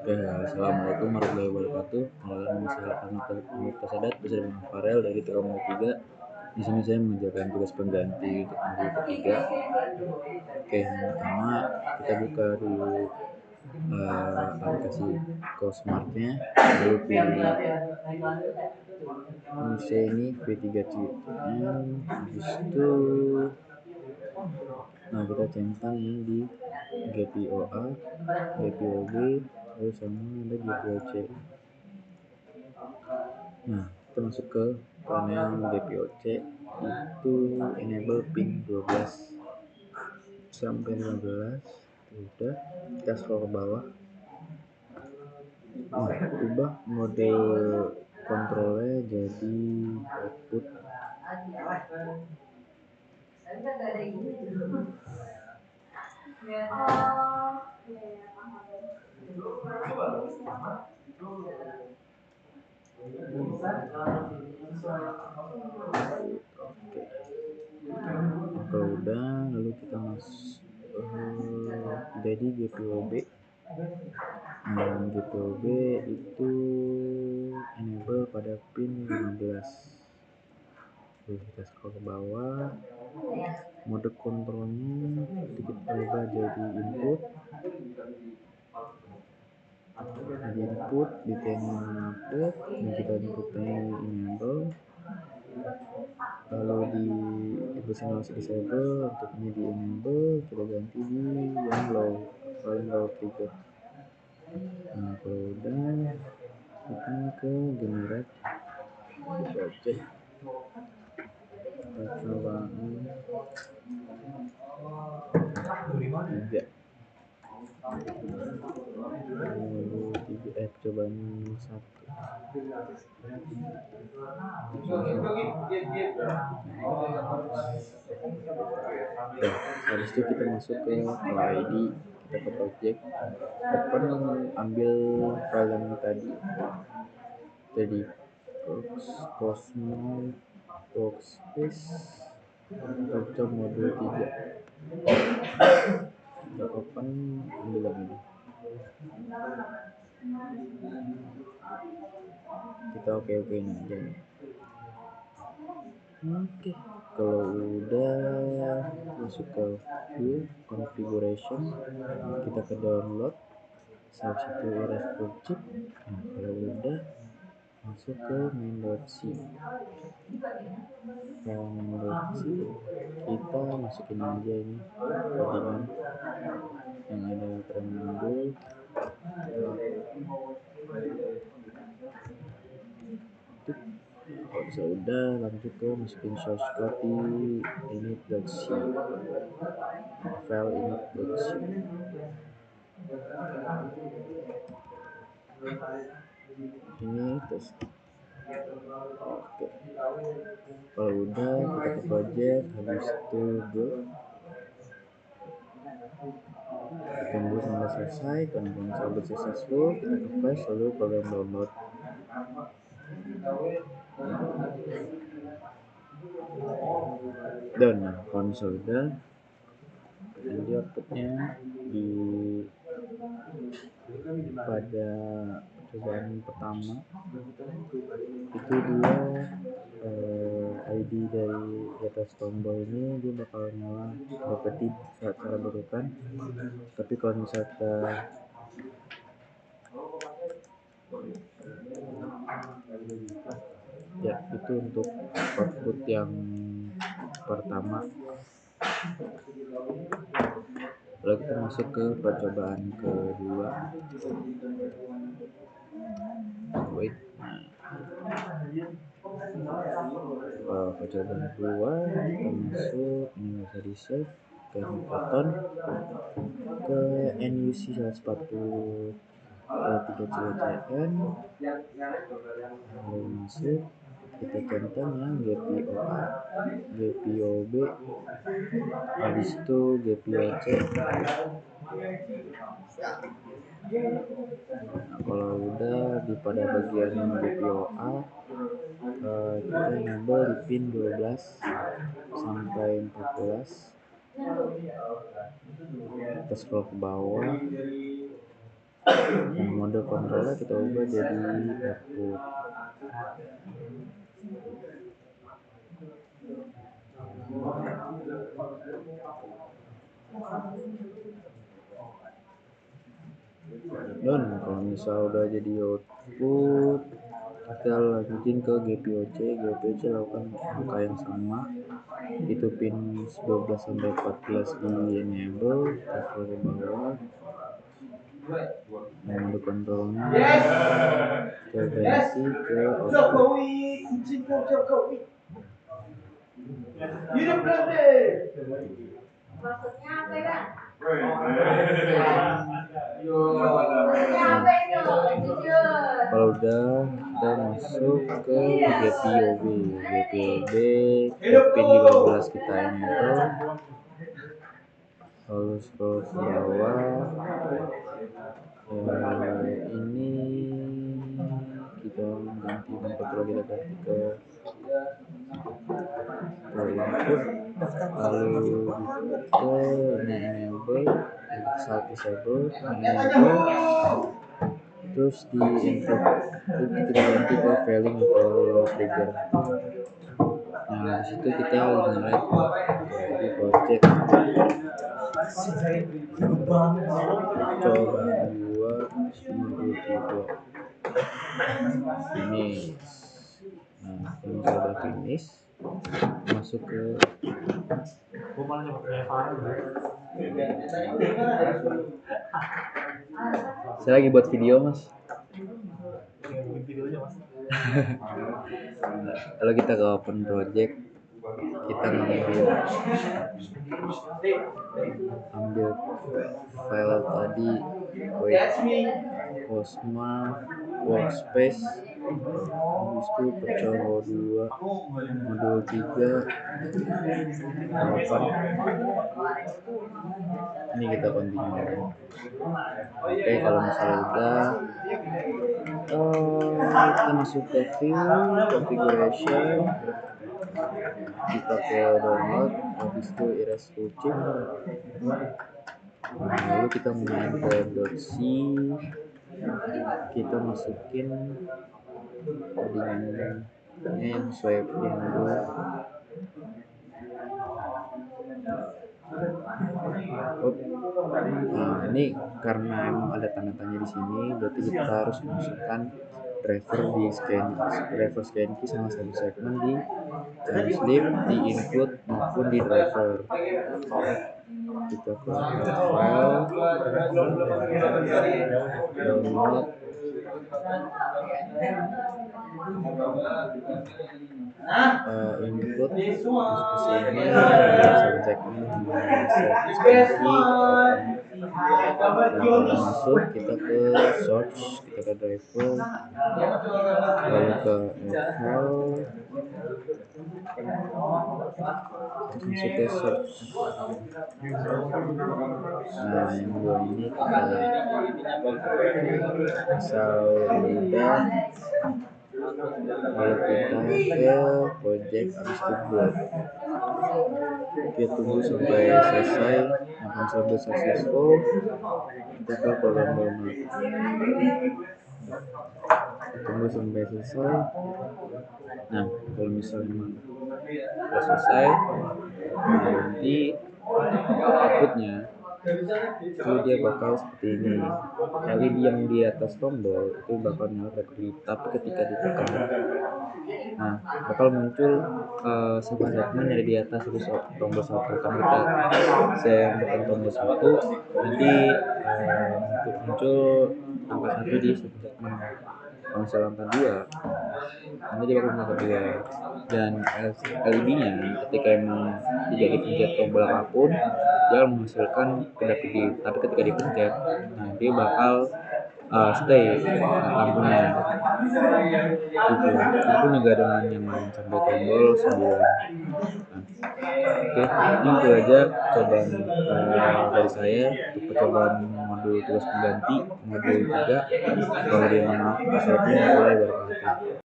Assalamualaikum warahmatullahi wabarakatuh. Nama saya Ahmad Sadat, bisa dengan Farel dari Telkom 3. Di sini saya mengerjakan tugas pengganti untuk modul ketiga. Oke, yang pertama kita buka dulu aplikasi Cosmartnya, lalu pilih ini V3CN, habis itu kita centang yang di GPOA, GPOB, lalu sama ada GPOC. Kita masuk ke panel GPOC, itu enable pin 12 sampai 15. Udah, kita scroll ke bawah. Ubah mode kontrolnya jadi output. Kalau udah, lalu kita masuk jadi GPOB. GPOB itu enable pada pin 15. Kita scroll ke bawah. Mode kontrolnya kita ubah jadi input. Di tiny update, dan kita input tiny enable. Lalu di personal disable, untuk ini di enable, kita ganti di yang low trigger. Kalau udah, kita ke generate object. Kita coba 3. Cobaan 1. Habis itu kita masuk ke ID, kita ke project, open, ambil file yang tadi Cosmo Workspace atau modul 3. Kita open, ambil yang ini. Kita oke-okein aja. Kalau udah, masuk ke view configuration, kita ke download, habis itu erase chip. Kalau udah, masuk ke main.c. Kita masukin aja ini codingan yang ada preambul. Kalau sudah, lanjut ke masukin source code di init.c, file init.c. Ini tes. Oke. Kalau udah, kita ke project, habis itu go. Tunggu sampai selesai. Kalau sampai successful, kita ke flash, lalu program download. Dan kalau sudah, nanti outputnya pada percobaan pertama itu dia ID dari atas tombol ini dia bakal nyala berarti saat cara berukan. Tapi kalau misalnya ya, itu untuk output yang pertama. Lalu kita masuk ke percobaan kedua. Percobaan kedua, kita masuk, ini bisa di save ke button, ke NUC 140 3CN, lalu masuk, kita centang yang GPOA, GPOB, habis itu GPOC. Kalau udah pada bagian GPOA, kita enable di pin 12 sampai 14. Kita scroll ke bawah, mode kontrolnya kita ubah jadi output. Dan kalau misal udah jadi output, kita lanjutin ke GPOC. GPOC lakukan angka yang sama, itu pin 12 sampai 14 di enable, taruh ke bawah. Mode kontrolnya kita ganti ke output. Kalau udah, kita masuk ke GPOB. Pin 15 kita enable, lalu scroll ke bawah. Ini kita ganti kontrol, kita ganti ke input, lalu kita ini enable, saat disable, enable, terus di input kita ganti ke failing atau trigger. Nah disitu kita ngeliat di project coba 2 finish. Nah kalau sudah finish, masuk ke saya lagi buat video mas. Kalau kita ke open project, kita ambil file tadi, Cosma workspace, habis itu pecah modul 2, modul 3, 8. Ini kita continue aja. Oke, kalau misalnya udah, kita masuk ke view configuration, kita ke download, habis itu erase full chip. Lalu kita main ke .c, kita masukin codingannya yang sesuai pin dulu. Nah ini karena emang ada tanda tanya di sini, berarti kita harus masukkan driver di driver scan key sama satu segmen di time slip, di input maupun di driver. Kita ke file, download, input, masuk ke sini, satu segmen scan key, nah kalau masuk kita ke search, kita ke driver, lalu ke file, masuk ke search. Nah yang dua ini kita asal udah, lalu kita ke project, habis itu buat, kita tunggu sampai selesai. Nah sampai successful, kita ke program download, tunggu sampai selesai. Nah kalau misalnya sudah selesai, nanti outputnya itu dia bakal seperti ini. LED yang di atas tombol itu bakal nyala record, tapi ketika ditekan, nah bakal muncul satu segmen dari di atas itu tombol 1. Kan kita saya tekan tombol 1, nanti muncul angka 1 di satu segmen. Kalau misalnya angka 2, nanti dia bakal angka 2. Dan LED-nya ketika emang tidak dipencet tombol apapun, dia akan menghasilkan kedap-kedip, tapi ketika dipencet, nah dia bakal stay lampunya gitu. Itu juga dengan yang lain sampai tombol 9. Oke, ini itu aja cobaan dari saya untuk percobaan modul tugas pengganti modul 3. Kalau dia maaf, assalamualaikum warahmatullahi wabarakatuh.